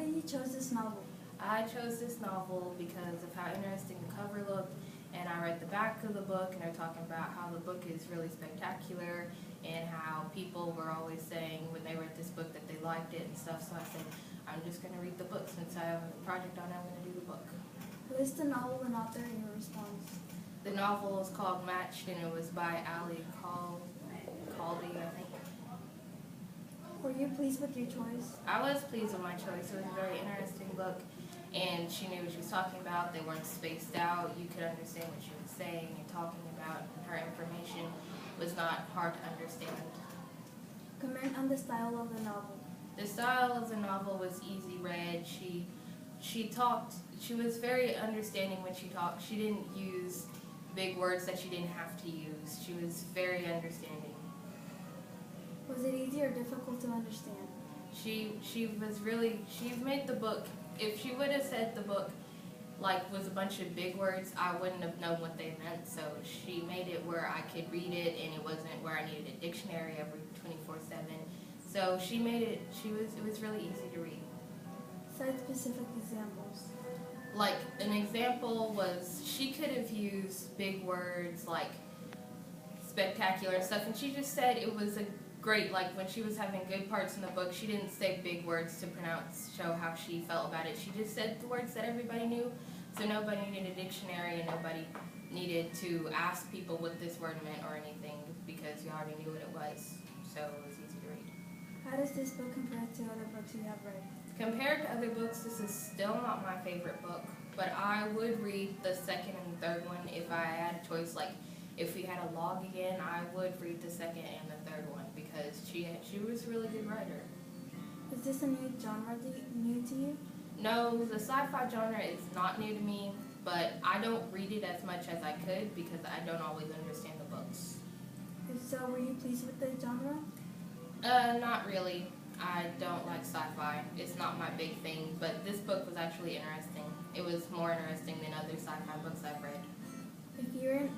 did you choose this novel? I chose this novel because of how interesting the cover looked, and I read the back of the book, and they're talking about how the book is really spectacular, and how people were always saying when they read this book that they liked it and stuff, so I said, I'm just going to read the book. Since I have a project on it, I'm going to do the book. Who is the novel and author in your response? The novel is called Matched, and it was by Ali Caldi, I think. Were you pleased with your choice? I was pleased with my choice. It was a very interesting book, and she knew what she was talking about. They weren't spaced out. You could understand what she was saying and talking about. Her information was not hard to understand. Comment on the style of the novel. The style of the novel was easy read. She was very understanding when she talked. She didn't use big words that she didn't have to use. She was very understanding. Was it easy or difficult to understand? She made the book, if she would have said the book was a bunch of big words, I wouldn't have known what they meant, so she made it where I could read it and it wasn't where I needed a dictionary every 24/7. So she made it, it was really easy to read. Cite specific examples. Like, an example was, she could have used big words like spectacular and stuff, and she just said it was great, like when she was having good parts in the book, she didn't say big words to show how she felt about it. She just said the words that everybody knew, so nobody needed a dictionary and nobody needed to ask people what this word meant or anything, because you already knew what it was, so it was easy to read. How does this book compare to other books you have read? Compared to other books, this is still not my favorite book, but I would read the second and third one if I had a choice. Like, if we had a log again, I would read the second and the third one because she was a really good writer. Is this a new genre new to you? No, the sci-fi genre is not new to me, but I don't read it as much as I could because I don't always understand the books. If so, were you pleased with the genre? Not really. I don't like sci-fi. It's not my big thing, but this book was actually interesting. It was more interesting than other sci-fi books I've read. If you're an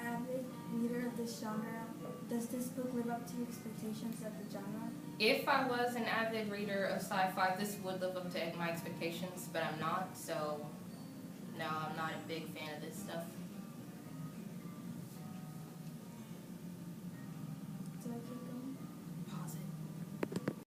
avid reader of this genre, does this book live up to your expectations of the genre? If I was an avid reader of sci-fi, this would live up to my expectations, but I'm not, so no, I'm not a big fan of this stuff. Do I keep going?